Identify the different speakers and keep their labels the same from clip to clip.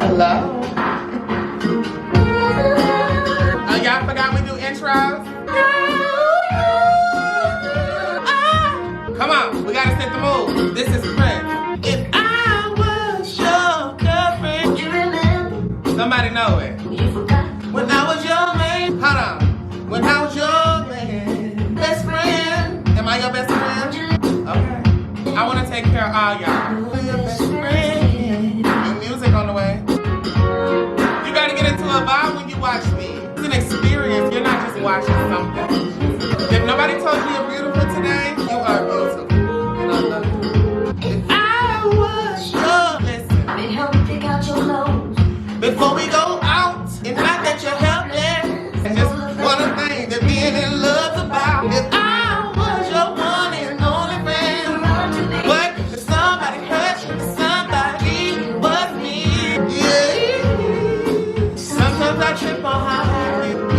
Speaker 1: Hello? Oh, y'all forgot we do intros? Come on, we gotta set the mood. This is Prince. If I was your girlfriend, you remember? Somebody know it. You forgot. When I was your man. Hold on. When I was your man. Best friend. Am I your best friend? Okay. I wanna take care of all y'all. Your best friend. New music on the way. You gotta get into a vibe when you watch me. It's an experience. You're not just watching something. If nobody told you you're beautiful today, you are beautiful. And I love you. If I was your, listen. Baby, help me pick out your nose. Before we go out, it's not that you're helpless. It's just one of the things that being in love's about. If I was your one and only friend, but if somebody hurt you, somebody was me. Yeah. Sometimes I trip on how happy it be.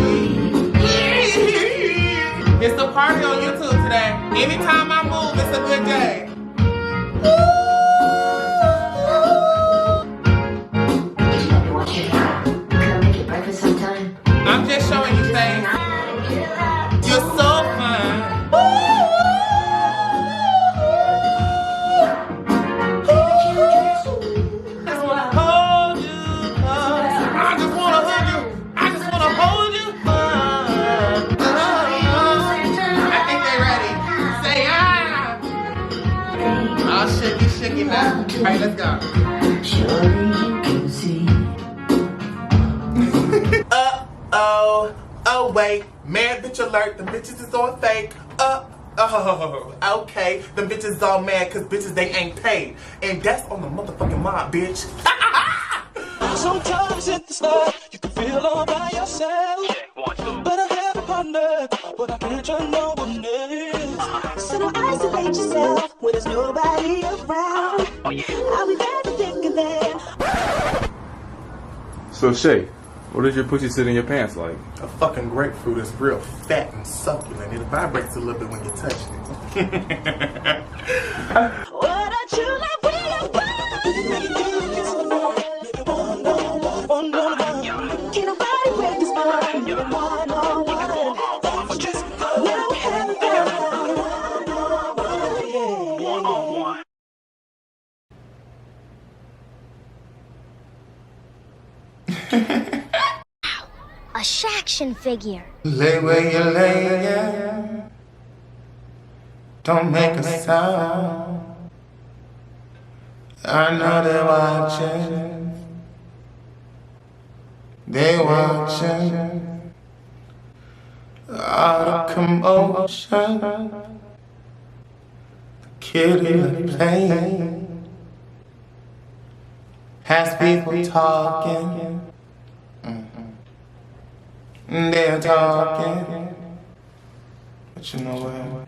Speaker 1: It's the party on YouTube today. Anytime I move, it's a good day. I'm just showing you things. You're so fun. I just wanna hold you. I just wanna hug you. I just wanna hold you. I think they ready. Say ah. Oh, shaky now. All right, let's go. Surely you can see. Oh wait, mad bitch alert, the bitches is on fake. Okay, the bitches all mad cause bitches they ain't paid. And that's on the motherfucking mob, bitch.
Speaker 2: Sometimes at the start, you can feel all by yourself. But I have a partner, but I can't turn no one else. So don't isolate yourself when there's nobody around. I'll be there to think of them.
Speaker 3: So Shay, what does your pussy sit in your pants like?
Speaker 1: A fucking grapefruit is real fat and succulent. It vibrates a little bit when you touch it.
Speaker 2: What a true love will Can't nobody break this bond. You're one-on-one. Just now have one-on-one.
Speaker 4: A action figure.
Speaker 1: Lay where you lay, yeah. Don't make a sound. I know they're watching. They're watching. All the commotion. The kid playing. Has people talking. They're talking, but you know what?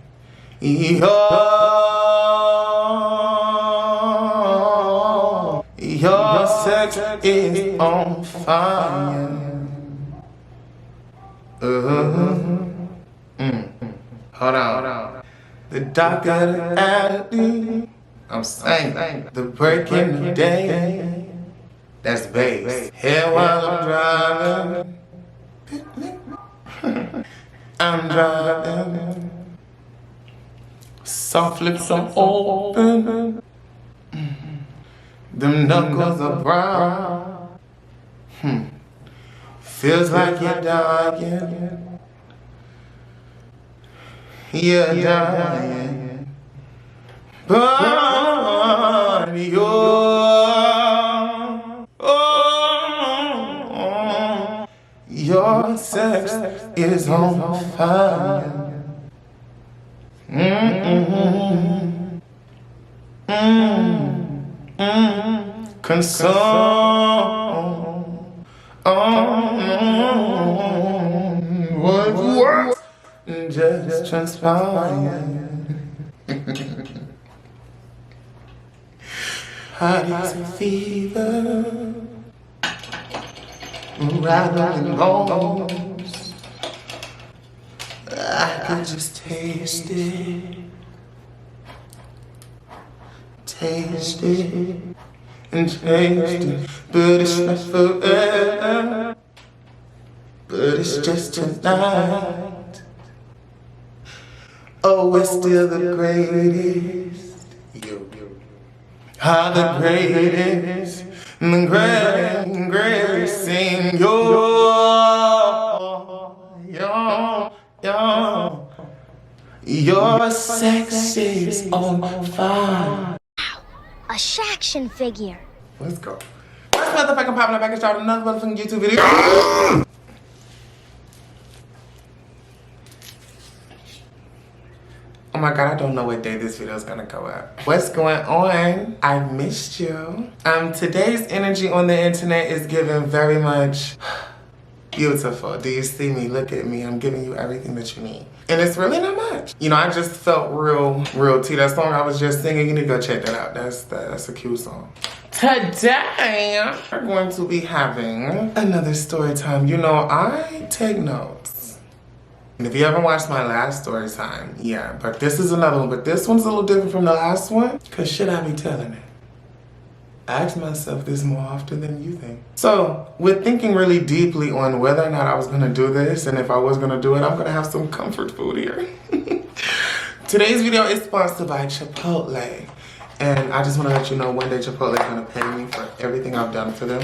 Speaker 1: Your sex is on fire. Hold on. The darker the attitude, I'm saying, the break in the day, that's bass. Here while I'm driving. I'm driving, soft lips are open, them knuckles are brown, feels like you're dying, you're dying, but your sex is on fire. Console what just transpired. Hot as a fever. Rattling bones, I could just taste it, and changed it, but it's not forever. But it's just tonight. Oh, we're still the greatest. You are the greatest, the greatest in your sex is on fire.
Speaker 4: A action figure.
Speaker 1: Let's go. What's motherfucking popping up? I can start another motherfucking YouTube video. Oh my god, I don't know what day this video is gonna go up. What's going on? I missed you. Today's energy on the internet is giving very much beautiful. Do you see me? Look at me. I'm giving you everything that you need. And it's really not much. You know, I just felt real tea. That song I was just singing, you need to go check that out. That's a cute song. Today, we're going to be having another story time. You know, I take notes. And if you haven't watched my last story time, yeah, but this is another one. But this one's a little different from the last one, because shit, I be telling it. I ask myself this more often than you think. So, with thinking really deeply on whether or not I was gonna do this, and if I was gonna do it, I'm gonna have some comfort food here. Today's video is sponsored by Chipotle. And I just wanna let you know one day Chipotle is gonna pay me for everything I've done for them.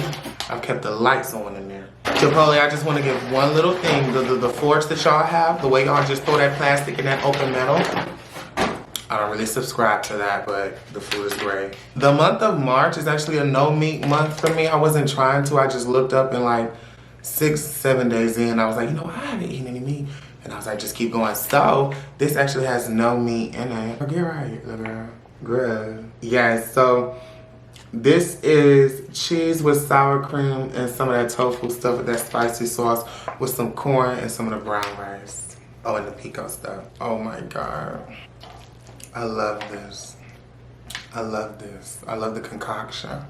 Speaker 1: I've kept the lights on in there. Chipotle, I just wanna give one little thing. The forks that y'all have, the way y'all just throw that plastic in that open metal, I don't really subscribe to that, but the food is great. The month of March is actually a no meat month for me. I wasn't trying to, I just looked up and like 6-7 days in, I was like, you know, I haven't eaten any meat. And I was like, just keep going. So, this actually has no meat in it. Get right, girl. Good. Yeah, so this is cheese with sour cream and some of that tofu stuff with that spicy sauce with some corn and some of the brown rice. Oh, and the pico stuff. Oh my God. I love this. I love this. I love the concoction.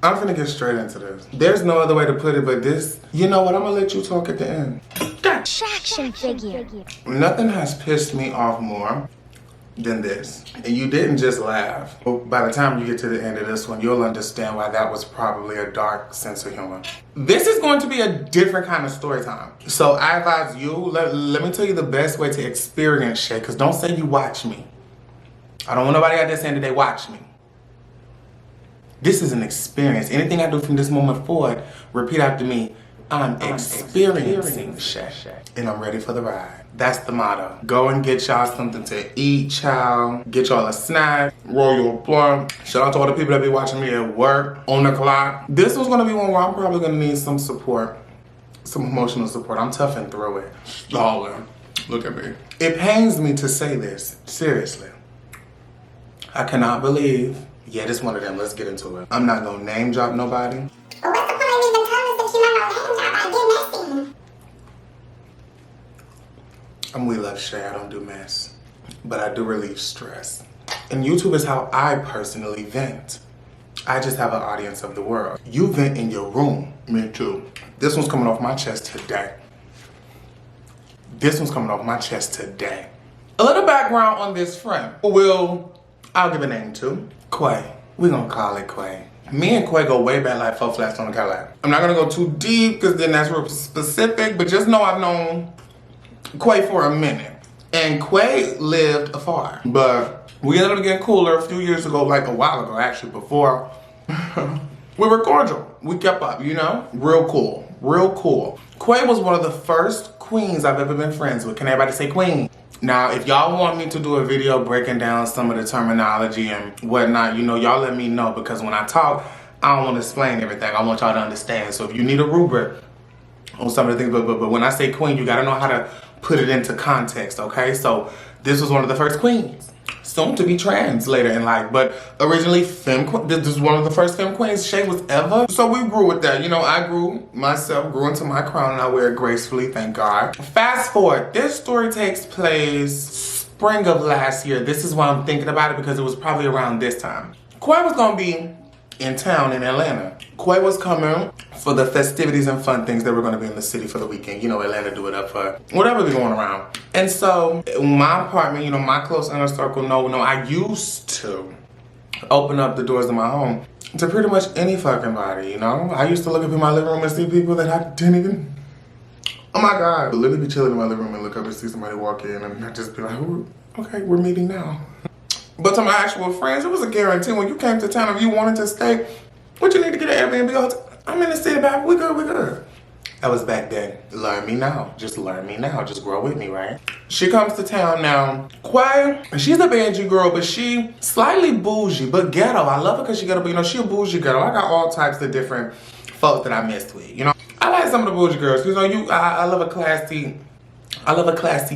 Speaker 1: I'm finna get straight into this. There's no other way to put it but this. You know what? I'm gonna let you talk at the end.
Speaker 4: Action figure.
Speaker 1: Nothing has pissed me off more than this. And you didn't just laugh. By the time you get to the end of this one, you'll understand why that was probably a dark sense of humor. This is going to be a different kind of story time. So I advise you, let me tell you the best way to experience shit, because don't say you watch me. I don't want nobody out there saying that they watch me. This is an experience. Anything I do from this moment forward, repeat after me. I'm experiencing shit. And I'm ready for the ride. That's the motto. Go and get y'all something to eat, child. Get y'all a snack. Roll your blunt. Shout out to all the people that be watching me at work, on the clock. This one's gonna be one where I'm probably gonna need some support. Some emotional support. I'm toughing through it. Stalling. Look at me. It pains me to say this. Seriously. I cannot believe. Yeah, this one of them. Let's get into it. I'm not gonna name drop nobody.
Speaker 5: What's the point of even telling us that you're not gonna name drop? I get messy.
Speaker 1: We love Shay, I don't do mess. But I do relieve stress. And YouTube is how I personally vent. I just have an audience of the world. You vent in your room, me too. This one's coming off my chest today. This one's coming off my chest today. A little background on this friend. I'll give a name to. Quay. We're gonna call it Quay. Me and Quay go way back like 4 flats on the Cadillac. I'm not gonna go too deep because then that's real specific, but just know I've known Quay for a minute. And Quay lived afar. But we ended up getting cooler a few years ago, like a while ago actually, before we were cordial. We kept up, you know? Real cool, real cool. Quay was one of the first queens I've ever been friends with. Can everybody say queen? Now, if y'all want me to do a video breaking down some of the terminology and whatnot, you know, y'all let me know, because when I talk, I don't want to explain everything. I want y'all to understand. So if you need a rubric on some of the things, but when I say queen, you gotta know how to put it into context, okay? So this was one of the first queens. Soon to be trans later in life, but originally this is one of the first femme queens Shay was ever. So we grew with that. You know, I grew into my crown, and I wear it gracefully, thank God. Fast forward, this story takes place spring of last year. This is why I'm thinking about it, because it was probably around this time. Quay was gonna be in town in Atlanta. Quay was coming for the festivities and fun things that were going to be in the city for the weekend. You know, Atlanta do it up for whatever be going around. And so, my apartment, you know, my close inner circle, I used to open up the doors of my home to pretty much any fucking body, you know? I used to look up in my living room and see people that I didn't even... Oh my God. I'd literally be chilling in my living room and look up and see somebody walk in and I'd just be like, ooh, okay, we're meeting now. But to my actual friends, it was a guarantee. When you came to town, if you wanted to stay, what you need to get an Airbnb hotel? I'm in the city, baby. We good. That was back then. Learn me now. Just learn me now. Just grow with me, right? She comes to town now. Quay, she's a Banji girl, but she slightly bougie, but ghetto. I love her because she ghetto, but you know, she a bougie ghetto. I got all types of different folks that I messed with, you know? I like some of the bougie girls. You know, I love a classy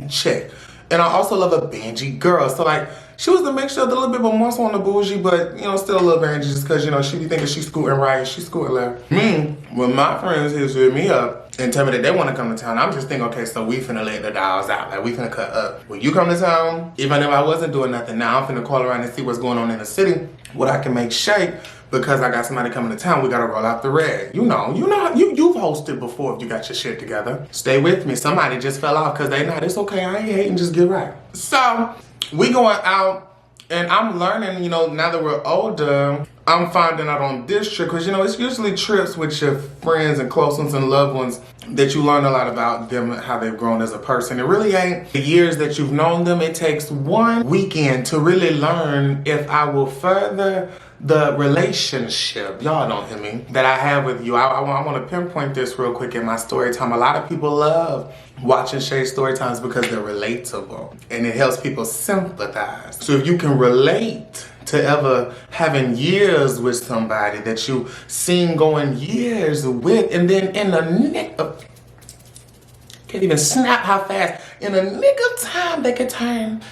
Speaker 1: chick. And I also love a Banji girl. So like, she was the mixture of a little bit more so on the bougie, but you know, still a little Banji just because, you know, she be thinking she's scooting right, she's scooting left. When my friends hit me up and tell me that they want to come to town, I'm just thinking, okay, so we finna let the dials out. Like, we finna cut up. When you come to town, even if I wasn't doing nothing now, I'm finna call around and see what's going on in the city, what I can make shake. Because I got somebody coming to town, we gotta roll out the red. You've hosted before if you got your shit together. Stay with me. Somebody just fell off because they not. It's okay, I ain't hating, just get right. So, we going out and I'm learning, you know, now that we're older, I'm finding out on this trip, because you know, it's usually trips with your friends and close ones and loved ones that you learn a lot about them and how they've grown as a person. It really ain't the years that you've known them. It takes one weekend to really learn if I will further the relationship, y'all don't hear me, that I have with you. I want to pinpoint this real quick in my story time. A lot of people love watching Shay story times because they're relatable and it helps people sympathize. So if you can relate to ever having years with somebody that you seen going years with, and then in the nick of, can't even snap how fast, in a nick of time they could turn,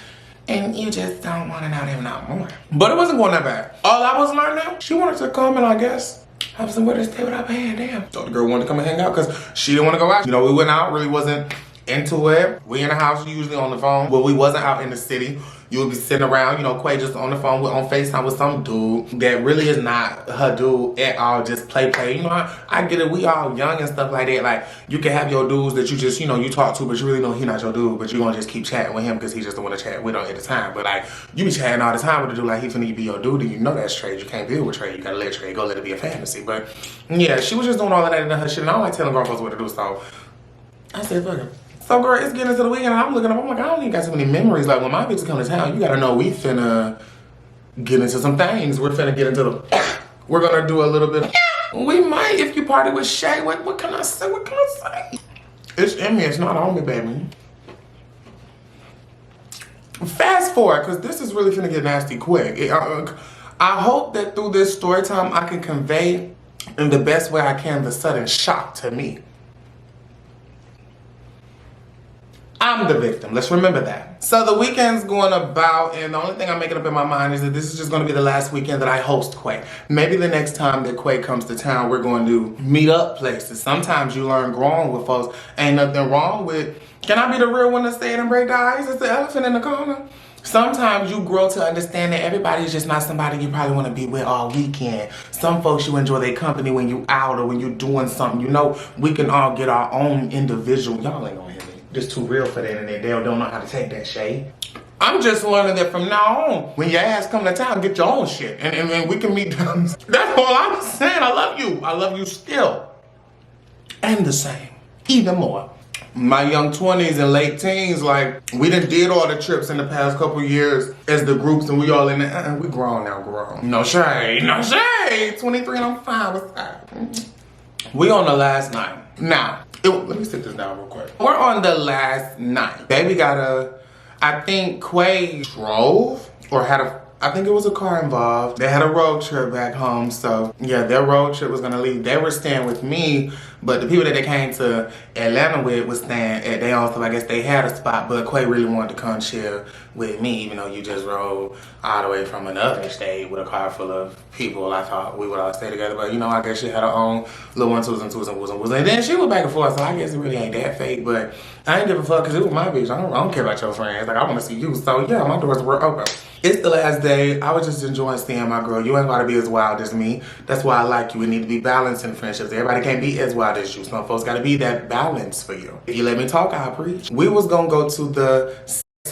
Speaker 1: and you just don't want to know them no more. But it wasn't going that bad. All I was learning, she wanted to come and I guess have somewhere to stay without paying, damn. So the girl wanted to come and hang out because she didn't want to go out. You know, we went out, really wasn't into it. We in the house, usually on the phone. But we wasn't out in the city. You would be sitting around, you know, Quay just on the phone on FaceTime with some dude that really is not her dude at all, just play. You know, I get it, we all young and stuff like that. Like, you can have your dudes that you just, you know, you talk to, but you really know he not your dude, but you gonna just keep chatting with him because he just don't want to chat with her at the time. But like, you be chatting all the time with the dude like he finna be your dude, and you know that's trade. You can't deal with trade. You gotta let trade go, let it be a fantasy. But yeah, she was just doing all of that and her shit, and I don't like telling girls what to do, so I said, fuck it. So girl, it's getting into the weekend and I'm looking up, I'm like, I don't even got so many memories. Like when my bitches come to town, you gotta know we finna get into some things. We're finna get into the, we're gonna do a little bit of, we might if you party with Shay. What can I say? What can I say? It's in me, it's not on me, baby. Fast forward, cause this is really finna get nasty quick. I hope that through this story time, I can convey in the best way I can the sudden shock to me. I'm the victim. Let's remember that. So the weekend's going about, and the only thing I'm making up in my mind is that this is just going to be the last weekend that I host Quay. Maybe the next time that Quay comes to town, we're going to meet up places. Sometimes you learn growing with folks. Ain't nothing wrong with, can I be the real one to stay and break the ice? It's the elephant in the corner. Sometimes you grow to understand that everybody's just not somebody you probably want to be with all weekend. Some folks you enjoy their company when you out or when you're doing something. You know, we can all get our own individual. Y'all ain't gonna hear me. Just too real for the internet. They don't know how to take that shade. I'm just learning that from now on, when your ass come to town, get your own shit. And we can meet them. That's all I'm saying. I love you. I love you still. And the same. Even more. My young 20s and late teens, like, we done did all the trips in the past couple years as the groups, and we all in the, we grown now, grown. No shade, no shade. 23 and I'm fine with that. We on the last night. Now, let me sit this down real quick. We're on the last night. Baby got I think Quay drove or had I think it was a car involved. They had a road trip back home, so yeah, their road trip was gonna leave. They were staying with me, But the people that they came to Atlanta with was staying at their own stuff. I guess they had a spot, but Quay really wanted to come chill with me, even though you just rode all the way from another state with a car full of people. I thought we would all stay together, but you know, I guess she had her own little one, twos and twos and twos and twos. And then she was back and forth, so I guess it really ain't that fake, but I ain't give a fuck because it was my bitch. I don't care about your friends. Like, I want to see you. So yeah, my doors were open. It's the last day. I was just enjoying seeing my girl. You ain't gotta be as wild as me. That's why I like you. We need to be balanced in friendships. Everybody can't be as wild as you. Some folks gotta be that balance for you. If you let me talk, I'll preach. We was gonna go to the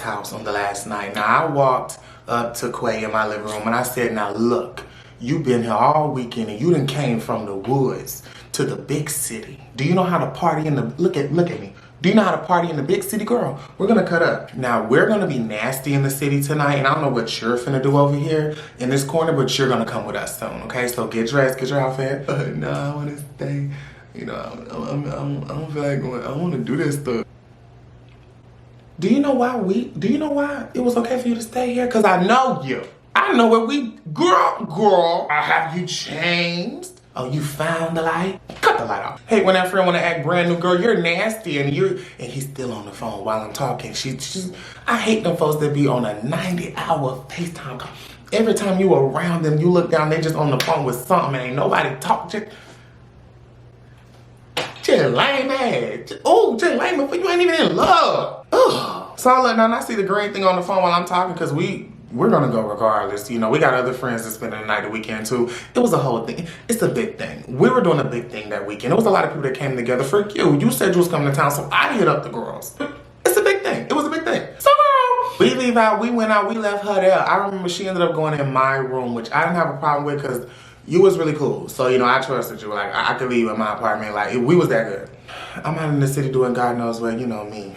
Speaker 1: house on the last night. Now, I walked up to Quay in my living room and I said, now look, you've been here all weekend and you done came from the woods to the big city. Do you know how to party in the, look at me. Do you know how to party in the big city, girl? We're gonna cut up. Now, we're gonna be nasty in the city tonight, and I don't know what you're finna do over here in this corner, but you're gonna come with us soon, okay? So get dressed, get your outfit. No, I wanna stay. You know, I don't feel like going, I wanna do this stuff. Do you know why it was okay for you to stay here? Cause I know you. I know where girl, have you changed? Oh, you found the light? Cut the light off. Hey, when that friend wanna act brand new, girl, you're nasty and he's still on the phone while I'm talking. I hate them folks that be on a 90-hour FaceTime call. Every time you around them, you look down, they just on the phone with something, ain't nobody talk. Just lame ass. Oh, just lame, but you ain't even in love. Ugh. So I look down, I see the green thing on the phone while I'm talking because we're gonna go regardless. You know, we got other friends that spend the night the weekend too. It was a whole thing. It's a big thing. We were doing a big thing that weekend. There was a lot of people that came together. For you. You said you was coming to town, so I hit up the girls. It's a big thing. It was a big thing. So girl, we leave out, we went out, we left her there. I remember she ended up going in my room, which I didn't have a problem with because you was really cool. So, you know, I trusted you. Like, I could leave in my apartment. Like, we was that good. I'm out in the city doing God knows what, you know me.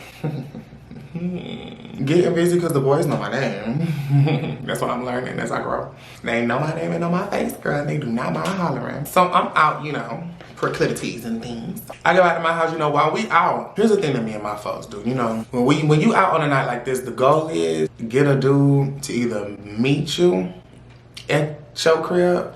Speaker 1: Getting busy because the boys know my name. That's what I'm learning as I grow. They know my name and know my face, girl. They do not mind hollering. So I'm out, you know, proclivities and things. I go out to my house, you know, while we out. Here's the thing that me and my folks do, you know. When you out on a night like this, the goal is get a dude to either meet you at your crib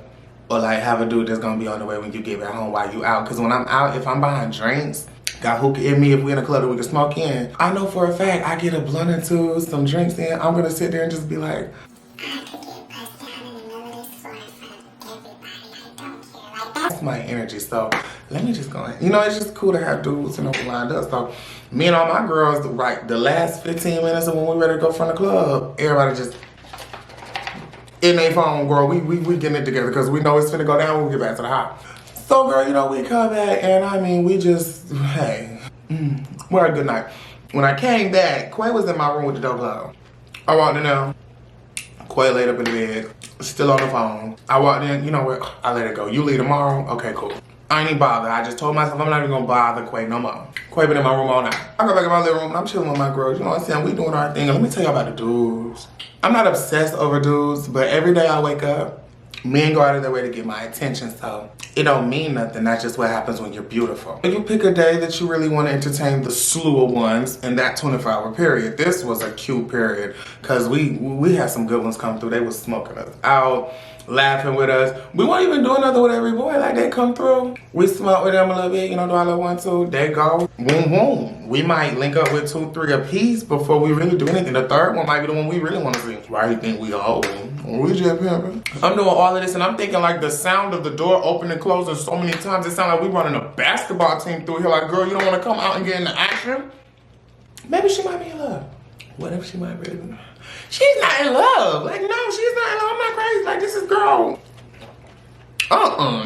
Speaker 1: or like have a dude that's gonna be on the way when you get back home while you out. Cause when I'm out, if I'm buying drinks, got hookah in me, if we in a club that we can smoke in, I know for a fact I get a blunt or two, some drinks in, I'm gonna sit there and just be like, that's my energy. So let me just go ahead. You know, it's just cool to have dudes, you know, lined up. So me and all my girls, right, the last 15 minutes of when we ready to go from the club, everybody just in their phone, girl. We getting it together because we know it's finna go down when we get back to the house. So girl, you know, we come back and I mean, we just, hey, we had a good night. When I came back, Quay was in my room with the door closed. I walked in there, Quay laid up in the bed, still on the phone. I walked in, you know what, I let it go. You leave tomorrow? Okay, cool. I ain't even bother. I just told myself I'm not even gonna bother Quay no more. Quay been in my room all night. I go back in my living room and I'm chilling with my girls. You know what I'm saying? We doing our thing. And let me tell you about the dudes. I'm not obsessed over dudes, but every day I wake up, men go out of their way to get my attention, so it don't mean nothing. That's just what happens when you're beautiful. You pick a day that you really want to entertain the slew of ones in that 24-hour period. This was a cute period because we had some good ones come through. They was smoking us out, laughing with us. We weren't even doing nothing with every boy. Like, they come through, we smoke with them a little bit, you know, do our little 1, 2, they go, boom, boom. We might link up with 2, 3 a piece before we really do anything. The third one might be the one we really want to see. Why do you think we old? We just pimping. I'm doing all of this and I'm thinking like the sound of the door opening and closing so many times, it sounds like we running a basketball team through here. Like, girl, you don't want to come out and get into action? Maybe she might be in love. What if she might really be? She's not in love. Like, no, she's not in love. I'm not crazy. Like, this is girl.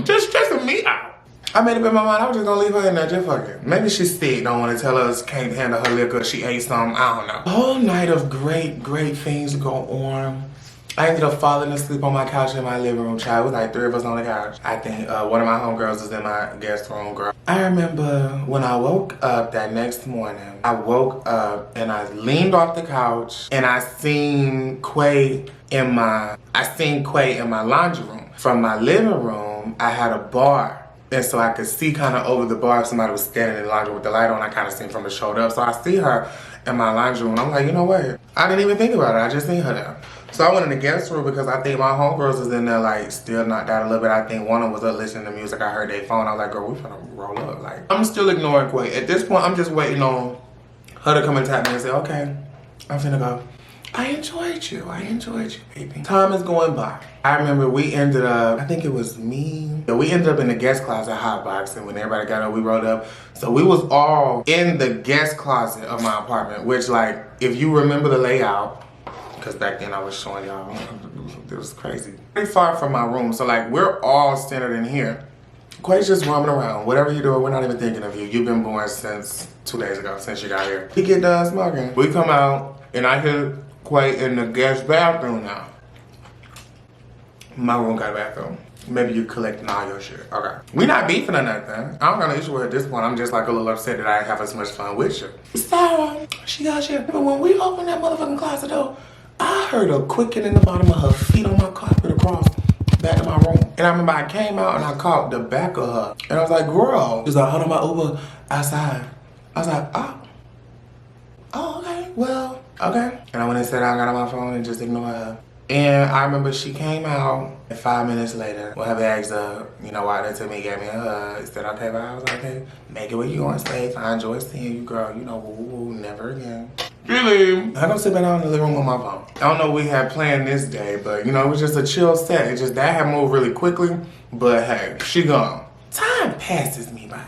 Speaker 1: Just stressing me out. I made up in my mind, I was just gonna leave her in there, just fuck it. Maybe she's sick, don't wanna tell us, can't handle her liquor, she ate something, I don't know. A whole night of great things go on. I ended up falling asleep on my couch in my living room, child. It was like 3 of us on the couch. I think one of my homegirls was in my guest room, girl. I remember when I woke up that next morning, I woke up and I leaned off the couch and I seen Quay in my laundry room. From my living room, I had a bar. And so I could see kind of over the bar if somebody was standing in the laundry with the light on. I kind of seen from the shoulder up. So I see her in my laundry room. I'm like, you know what? I didn't even think about it. I just seen her there. So I went in the guest room because I think my homegirls was in there like still knocked out a little bit. I think one of them was up listening to music. I heard their phone. I was like, girl, we finna roll up. Like, I'm still ignoring Quay. At this point, I'm just waiting on her to come and tap me and say, okay, I'm finna go. I enjoyed you, baby. Time is going by. I remember we ended up, I think it was me. We ended up in the guest closet hotboxing when everybody got up, we rolled up. So we was all in the guest closet of my apartment, which like, if you remember the layout, because back then I was showing y'all, it was crazy. Pretty far from my room, so like we're all centered in here. Quay's just roaming around. Whatever you're doing, we're not even thinking of you. You've been born since 2 days ago, since you got here. We get done smoking. We come out, and I hear Quay in the guest bathroom now. My room got a bathroom. Maybe you're collecting all your shit. Okay. We not beefing or nothing. I don't got an issue with her at this point. I'm just like a little upset that I didn't have as much fun with you. So, she got shit. But when we opened that motherfucking closet door, I heard a quicking in the bottom of her feet on my carpet across back to my room. And I remember I came out and I caught the back of her. And I was like, girl. She's like, hold on, my Uber outside. I was like, oh, okay, well, okay. And I went and sat down, got on my phone and just ignored her. And I remember she came out, and 5 minutes later, when her bags up, you know, walked up to me, gave me a hug, said, okay, bye. I was like, okay, make it where you going, safe. I enjoy seeing you, girl. You know, woo, never again. Really? I go sit back down in the living room on my phone. I don't know what we had planned this day, but, you know, it was just a chill set. It just, that had moved really quickly, but hey, she gone. Time passes me by.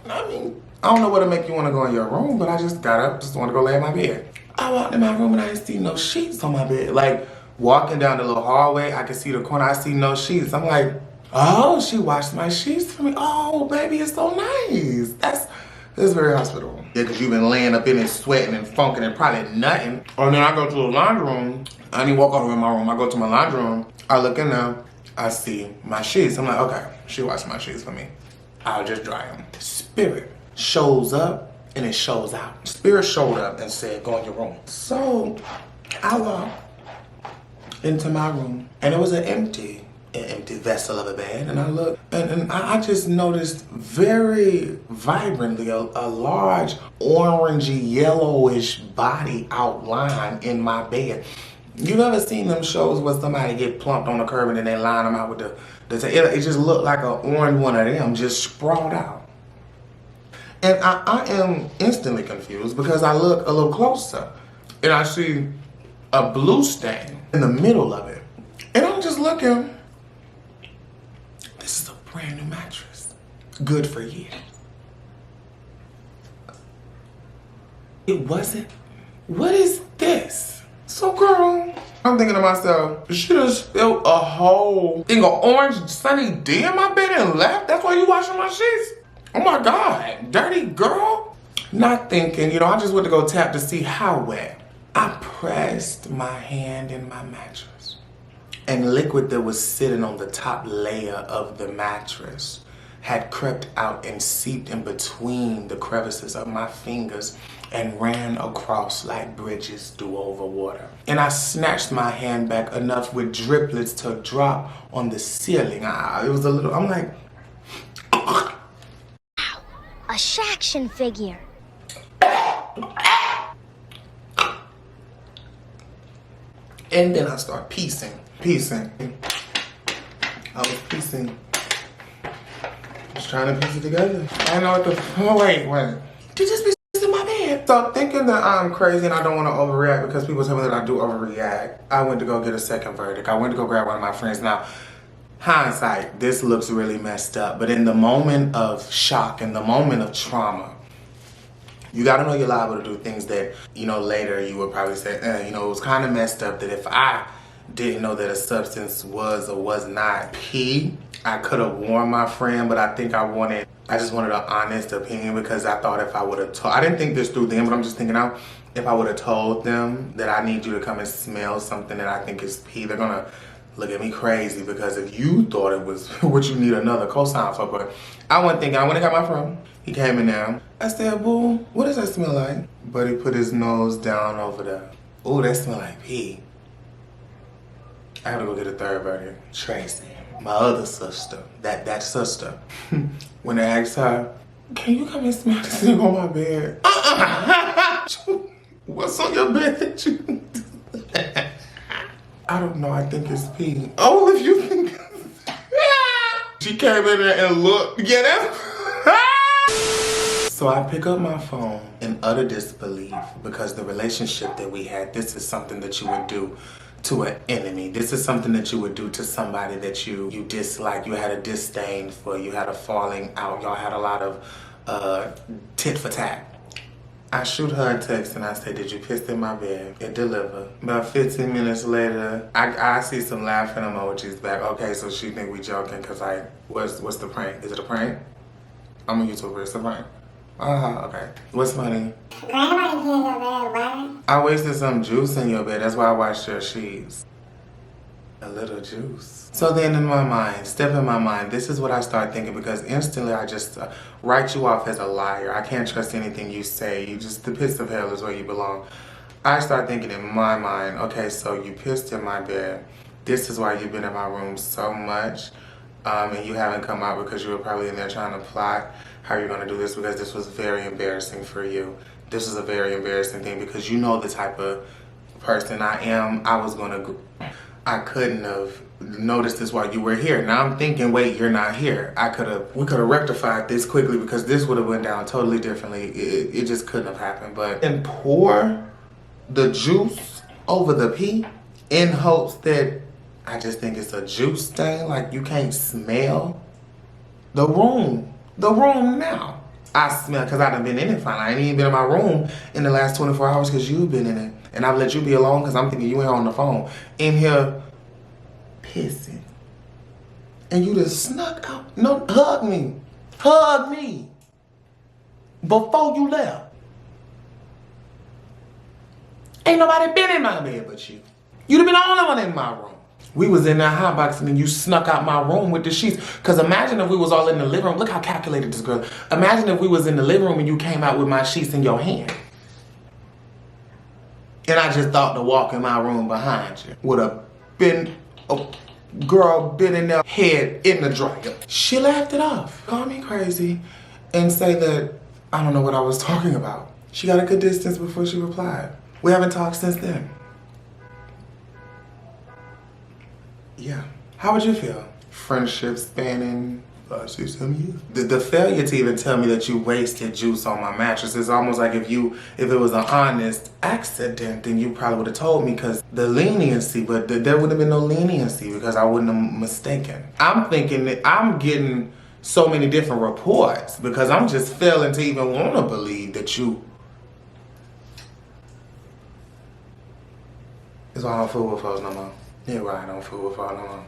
Speaker 1: I mean, I don't know what to make you want to go in your room, but I just got up, just want to go lay in my bed. I walked in my room and I didn't see no sheets on my bed. Like, walking down the little hallway, I could see the corner, I see no sheets. I'm like, oh, she washed my sheets for me. Oh, baby, it's so nice. That's very hospitable. Yeah, because you've been laying up in it, sweating and funking and probably nutting. And then I go to the laundry room. I didn't walk over in my room. I go to my laundry room. I look in there. I see my sheets. I'm like, okay, she washed my sheets for me. I'll just dry them. Spirit shows up and it shows out. Spirit showed up and said, go in your room. So I walked into my room and it was an empty vessel of a bed. And I looked and I just noticed very vibrantly a large orangey yellowish body outline in my bed. You've ever seen them shows where somebody get plumped on the curb and then they line them out with it just looked like an orange one of them just sprawled out. And I am instantly confused because I look a little closer and I see a blue stain in the middle of it. And I'm just looking. This is a brand new mattress. Good for years. It wasn't. What is this? So girl, I'm thinking to myself, she just spilled a whole thing of orange Sunny D in my bed and left? That's why you washing my sheets? Oh my God, dirty girl. Not thinking, you know, I just went to go tap to see how wet. I pressed my hand in my mattress and liquid that was sitting on the top layer of the mattress had crept out and seeped in between the crevices of my fingers and ran across like bridges do over water. And I snatched my hand back enough with driplets to drop on the ceiling. It was a little, I'm like,
Speaker 4: A shaction figure.
Speaker 1: and then I start piecing. I was piecing. Just trying to piece it together. I know what the, oh wait. Did this be in my bed? So thinking that I'm crazy and I don't want to overreact because people tell me that I do overreact, I went to go get a second verdict. I went to go grab one of my friends. Now, hindsight, this looks really messed up, but in the moment of shock, in the moment of trauma, you gotta know you're liable to do things that, you know, later you would probably say, you know, it was kind of messed up that if I didn't know that a substance was or was not pee, I could have warned my friend, but I think I just wanted an honest opinion because I thought if I would have told, I didn't think this through then, but I'm just thinking out, if I would have told them that I need you to come and smell something that I think is pee, they're gonna look at me crazy because if you thought it was what you need another cosign for, but I wasn't thinking. I went and got my friend. He came in there. I said, boo, what does that smell like? But he put his nose down over there. Ooh, that smell like pee. I had to go get a third verdict. Tracy, my other sister, that sister. When I asked her, can you come and smell this thing on my bed? What's on your bed that you I don't know, I think it's pee. Oh, if you think she came in there and looked. Yeah, that's So I pick up my phone in utter disbelief because the relationship that we had, this is something that you would do to an enemy. This is something that you would do to somebody that you dislike, you had a disdain for, you had a falling out, y'all had a lot of tit for tat. I shoot her a text and I say, did you piss in my bed? It delivered. About 15 minutes later, I see some laughing emojis back. Okay, so she think we joking because what's the prank? Is it a prank? I'm a YouTuber, it's a prank. Okay. What's funny?
Speaker 5: Grandma didn't pee in your bed, what?
Speaker 1: I wasted some juice in your bed. That's why I washed your sheets. A little juice. So then in my mind, step in my mind, this is what I start thinking because instantly I just write you off as a liar. I can't trust anything you say. The pits of hell is where you belong. I start thinking in my mind, okay, so you pissed in my bed. This is why you've been in my room so much. And you haven't come out because you were probably in there trying to plot how you're going to do this because this was very embarrassing for you. This is a very embarrassing thing because you know the type of person I am. I couldn't have noticed this while you were here. Now I'm thinking, wait, you're not here. We could have rectified this quickly because this would have went down totally differently. It just couldn't have happened. But and pour the juice over the pee in hopes that I just think it's a juice stain, like you can't smell the room now. I smell, because I done been in it finally. I ain't even been in my room in the last 24 hours because you've been in it. And I've let you be alone because I'm thinking you ain't on the phone. In here, pissing. And you just snuck out. No, hug me. Hug me. Before you left. Ain't nobody been in my bed but you. You'd have been the only one in my room. We was in that hotbox and then you snuck out my room with the sheets. Because imagine if we was all in the living room. Look how calculated this girl. Imagine if we was in the living room and you came out with my sheets in your hand. And I just thought to walk in my room behind you. Would have been a girl been in there head in the dryer. She laughed it off. Call me crazy and say that I don't know what I was talking about. She got a good distance before she replied. We haven't talked since then. Yeah. How would you feel? Friendship spanning 5-6-7 years. The failure to even tell me that you wasted juice on my mattress is almost like if it was an honest accident, then you probably would have told me because the leniency, but there would have been no leniency because I wouldn't have mistaken. I'm thinking that I'm getting so many different reports because I'm just failing to even want to believe that you. That's why I don't fool with folks no more. Yeah, why I don't fool with folks no more.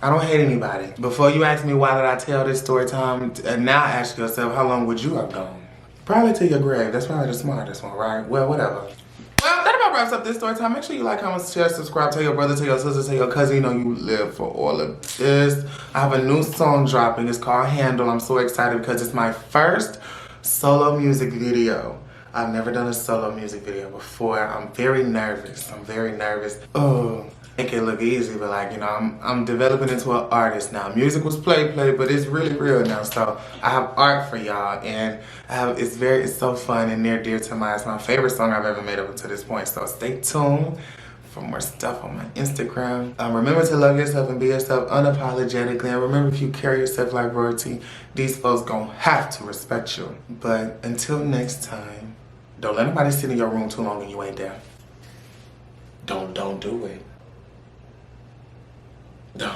Speaker 1: I don't hate anybody. Before you ask me why did I tell this story time, now ask yourself how long would you have gone? Probably to your grave. That's probably the smartest one, right? Well, whatever. Well, that about wraps up this story time. Make sure you like, comment, share, subscribe, tell your brother, tell your sister, tell your cousin, you know you live for all of this. I have a new song dropping. It's called Handle. I'm so excited because it's my first solo music video. I've never done a solo music video before. I'm very nervous. Oh. Make it look easy, but like, you know, I'm developing into an artist now. Music was play, but it's really real now. So I have art for y'all, and it's so fun and near dear to my. It's my favorite song I've ever made up to this point. So stay tuned for more stuff on my Instagram. Remember to love yourself and be yourself unapologetically. And remember, if you carry yourself like royalty, these folks gonna have to respect you. But until next time, don't let nobody sit in your room too long when you ain't there. Don't do it. Don't.